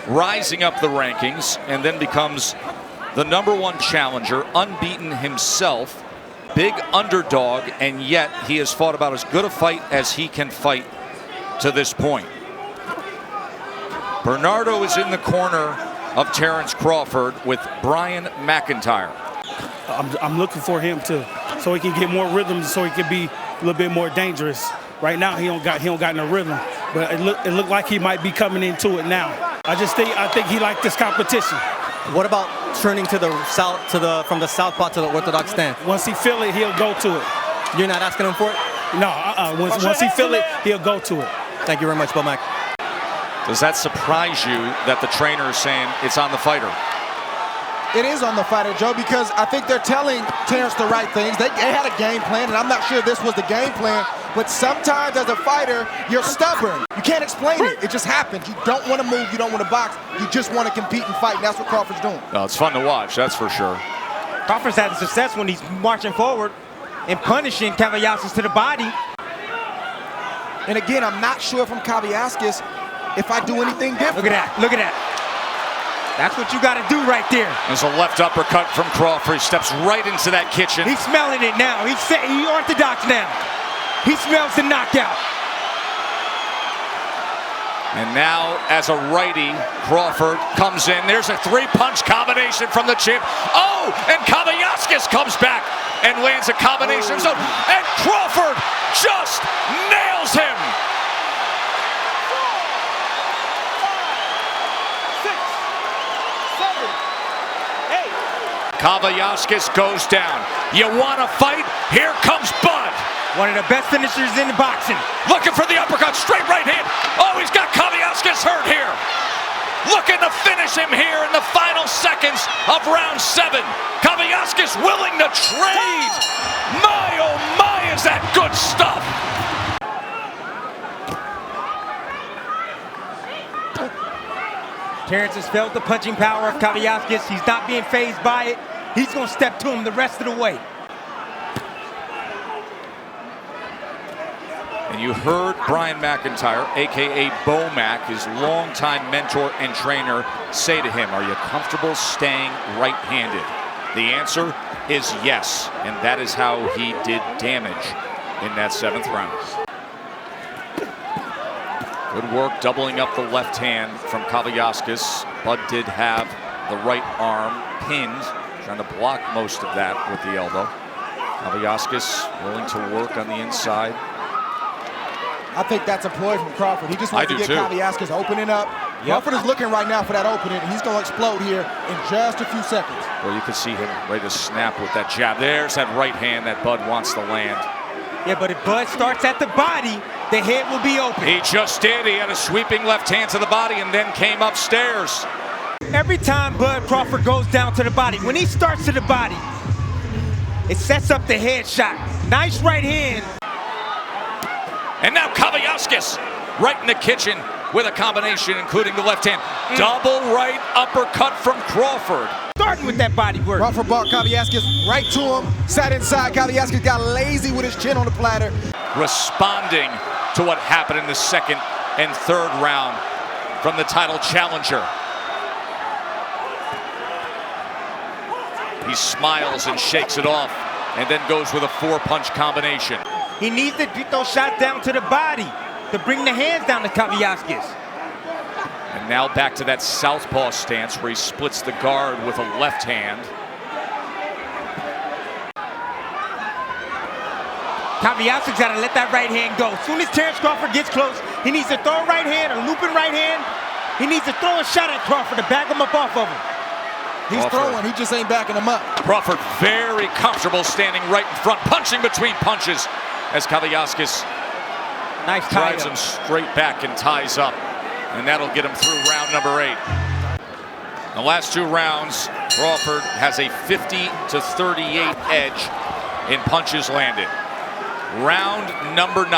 rising up the rankings and then becomes the #1 challenger, unbeaten himself, big underdog, and yet he has fought about as good a fight as he can fight to this point. Bernardo is in the corner of Terence Crawford with Brian McIntyre. I'm looking for him so he can get more rhythm, so he can be a little bit more dangerous. Right now he don't got no rhythm, but it looked like he might be coming into it now. I think he liked this competition. What about turning to the south, from the southpaw to the orthodox stance? Once he feel it, he'll go to it. You're not asking him for it? No, once he feel it, he'll go to it. Thank you very much, Bo Mac. Does that surprise you that the trainer is saying it's on the fighter? It is on the fighter, Joe, because I think they're telling Terence the right things. They had a game plan, and I'm not sure this was the game plan, but sometimes as a fighter, you're stubborn. You can't explain it. It just happens. You don't want to move. You don't want to box. You just want to compete and fight, and that's what Crawford's doing. No, it's fun to watch, that's for sure. Crawford's having success when he's marching forward and punishing Kavaliauskas to the body. And again, I'm not sure from Kavaliauskas if I do anything different. Look at that. Look at that. That's what you got to do right there. There's a left uppercut from Crawford. He steps right into that kitchen. He's smelling it now. He's orthodox now. He smells the knockout. And now, as a righty, Crawford comes in. There's a three-punch combination from the champ. Oh, and Kavaliauskas comes back and lands a combination of his own. And Crawford just nails him. Kavaliauskas goes down. You want to fight? Here comes Bud. One of the best finishers in boxing. Looking for the uppercut, straight right hand. Oh, he's got Kavaliauskas hurt here. Looking to finish him here in the final seconds of round 7. Kavaliauskas willing to trade. My, oh my, is that good stuff. Terence has felt the punching power of Kavaliauskas. He's not being fazed by it. He's going to step to him the rest of the way. And you heard Brian McIntyre, a.k.a. Bo-Mac, his longtime mentor and trainer, say to him, are you comfortable staying right-handed? The answer is yes, and that is how he did damage in that 7th round. Good work doubling up the left hand from Kavaliauskas. Bud did have the right arm pinned, trying to block most of that with the elbow. Kavaliauskas willing to work on the inside. I think that's a ploy from Crawford. He just wants to get Kavaliauskas opening up. Crawford is looking right now for that opening, and he's going to explode here in just a few seconds. Well, you can see him ready to snap with that jab. There's that right hand that Bud wants to land. Yeah, but if Bud starts at the body, the head will be open. He just did. He had a sweeping left hand to the body and then came upstairs. Every time Bud Crawford goes down to the body, when he starts to the body, it sets up the head shot. Nice right hand. And now Kavaliauskas right in the kitchen with a combination, including the left hand. Double right uppercut from Crawford. Starting with that body work. Crawford brought Kaviaskis right to him, sat inside. Kaviaskis got lazy with his chin on the platter. Responding to what happened in the second and third round from the title challenger. He smiles and shakes it off and then goes with a 4-punch combination. He needs to get those shots down to the body to bring the hands down to Kaviaskis. And now back to that southpaw stance where he splits the guard with a left hand. Kaviaskis got to let that right hand go. As soon as Terence Crawford gets close, he needs to throw a right hand, a looping right hand. He needs to throw a shot at Crawford to back him up off of him. He's throwing, he just ain't backing him up. Crawford very comfortable standing right in front, punching between punches as Kaviaskis drives him straight back and ties up. And that'll get him through round number 8. The last 2 rounds, Crawford has a 50-38 edge in punches landed. Round number 9.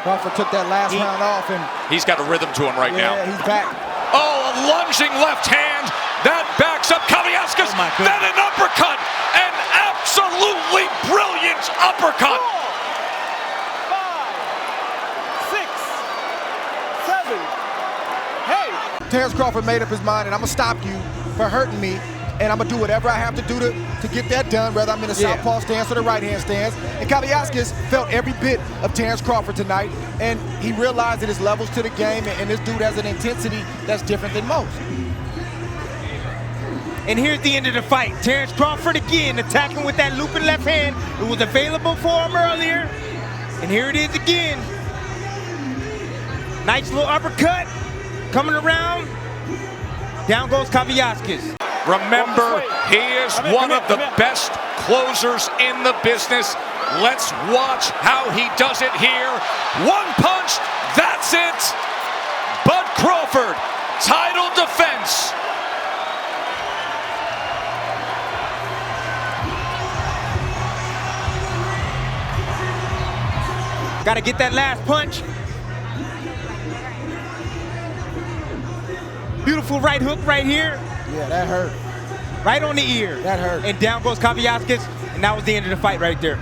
Crawford took that last round off, and he's got a rhythm to him right now. He's back. Oh, a lunging left hand that backs up Kaviaskis. Then an uppercut, an absolutely brilliant uppercut. 4, 5, 6, 7. Hey! Terence Crawford made up his mind, and I'm gonna stop you for hurting me, and I'm gonna do whatever I have to do to get that done, whether I'm in a southpaw stance or the right hand stance. And Kaviaskis felt every bit of Terence Crawford tonight, and he realized that there's levels to the game, and this dude has an intensity that's different than most. And here's the end of the fight. Terence Crawford again attacking with that looping left hand. It was available for him earlier, and here it is again. Nice little uppercut coming around. Down goes Kaviaskis. Remember, he is one of the best closers in the business. Let's watch how he does it here. 1 punch, that's it. Bud Crawford, title defense. Got to get that last punch. Beautiful right hook right here. Yeah, that hurt. Right on the ear. That hurt. And down goes Kaviaskis, and that was the end of the fight right there.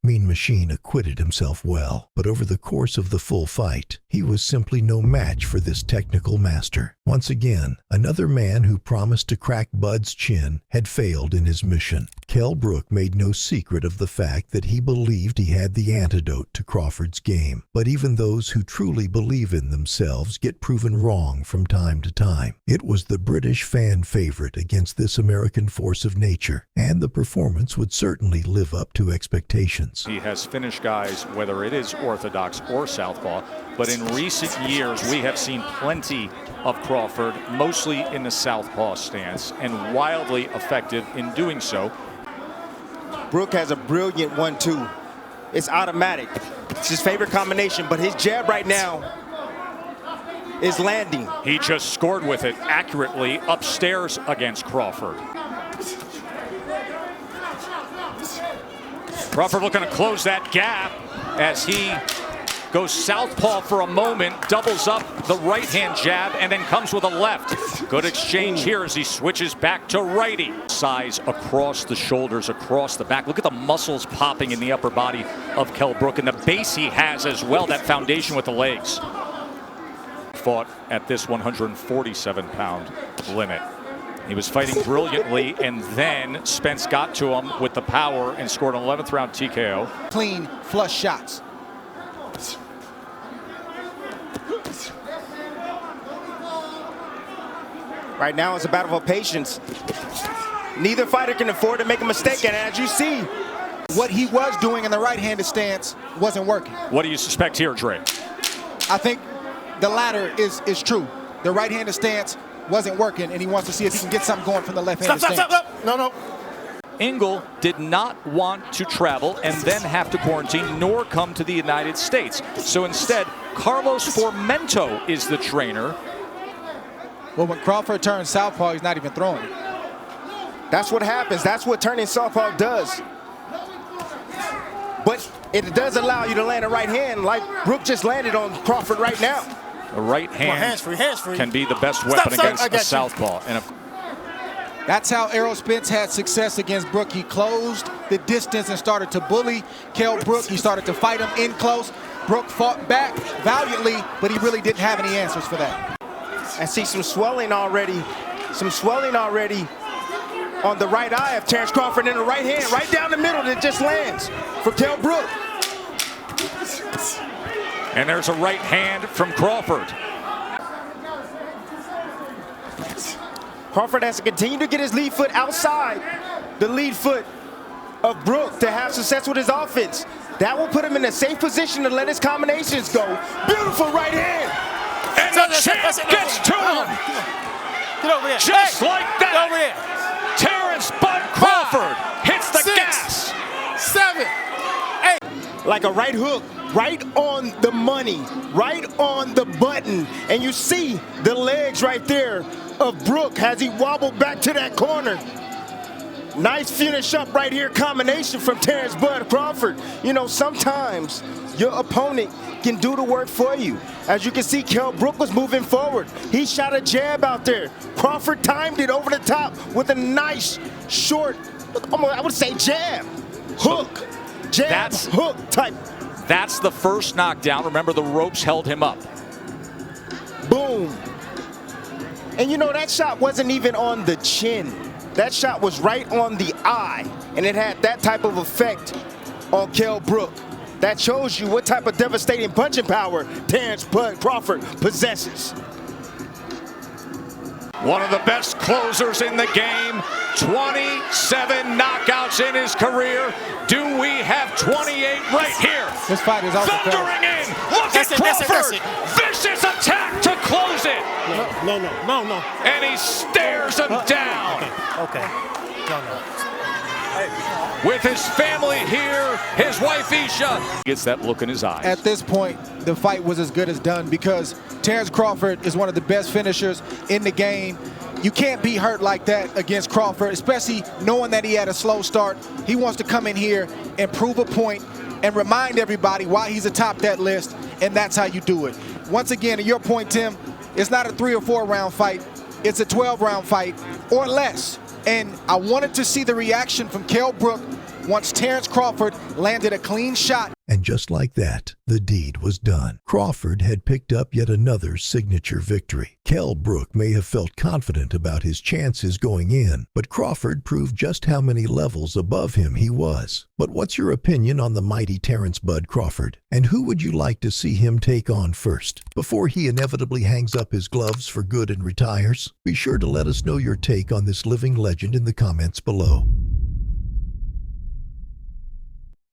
Mean Machine acquitted himself well, but over the course of the full fight, he was simply no match for this technical master. Once again, another man who promised to crack Bud's chin had failed in his mission. Kell Brook made no secret of the fact that he believed he had the antidote to Crawford's game. But even those who truly believe in themselves get proven wrong from time to time. It was the British fan favorite against this American force of nature, and the performance would certainly live up to expectations. He has finished guys, whether it is orthodox or southpaw, but in recent years we have seen plenty of Crawford, mostly in the southpaw stance, and wildly effective in doing so. Brook has a brilliant 1-2. It's automatic. It's his favorite combination, but his jab right now is landing. He just scored with it accurately upstairs against Crawford. Crawford looking to close that gap as he goes southpaw for a moment, doubles up the right-hand jab, and then comes with a left. Good exchange here as he switches back to righty. Size across the shoulders, across the back. Look at the muscles popping in the upper body of Kell Brook, and the base he has as well, that foundation with the legs. Fought at this 147-pound limit. He was fighting brilliantly, and then Spence got to him with the power and scored an 11th round TKO. Clean, flush shots. Right now it's a battle of patience. Neither fighter can afford to make a mistake, and as you see, what he was doing in the right-handed stance wasn't working. What do you suspect here, Dre? I think the latter is true. The right-handed stance wasn't working, and he wants to see if he can get something going from the left-handed stance. Stop. No. Ingle did not want to travel and then have to quarantine nor come to the United States. So instead, Carlos Formento is the trainer. Well, when Crawford turns southpaw, he's not even throwing. That's what happens. That's what turning southpaw does. But it does allow you to land a right hand like Brook just landed on Crawford right now. A right hand hands-free. can be the best weapon against a southpaw. And That's how Errol Spence had success against Brook. He closed the distance and started to bully Kell Brook. He started to fight him in close. Brook fought back valiantly, but he really didn't have any answers for that. I see some swelling already on the right eye of Terence Crawford in the right hand, right down the middle that just lands for Kell Brook. And there's a right hand from Crawford. Crawford has to continue to get his lead foot outside the lead foot of Brook to have success with his offense. That will put him in a safe position to let his combinations go. Beautiful right hand. And the champ gets to him. Get over here. Just like that. Get over here. Terence Bud Crawford hits the 6, gas. 7, 8. Like a right hook, right on the money, right on the button. And you see the legs right there of Brook as he wobbled back to that corner. Nice finish up right here, combination from Terence Bud Crawford. You know, sometimes your opponent can do the work for you. As you can see, Kell Brook was moving forward. He shot a jab out there. Crawford timed it over the top with a nice, short, I would say jab, hook, jab, hook type. That's the first knockdown. Remember, the ropes held him up. Boom. And you know, that shot wasn't even on the chin. That shot was right on the eye, and it had that type of effect on Kell Brook. That shows you what type of devastating punching power Terence Bud Crawford possesses. One of the best closers in the game. 27 knockouts in his career. Do we have 28 right here? This fight is also thundering in. Look at Crawford. Vicious attack to close it. No. And he stares him down. Okay. No. With his family here, his wife Isha gets that look in his eyes. At this point, the fight was as good as done because Terence Crawford is one of the best finishers in the game. You can't be hurt like that against Crawford, especially knowing that he had a slow start. He wants to come in here and prove a point and remind everybody why he's atop that list, and that's how you do it. Once again, to your point, Tim, it's not a 3 or 4 round fight. It's a 12-round fight or less. And I wanted to see the reaction from Kell Brook once Terence Crawford landed a clean shot. And just like that, the deed was done. Crawford had picked up yet another signature victory. Kell Brook may have felt confident about his chances going in, but Crawford proved just how many levels above him he was. But what's your opinion on the mighty Terence Bud Crawford? And who would you like to see him take on first, before he inevitably hangs up his gloves for good and retires? Be sure to let us know your take on this living legend in the comments below.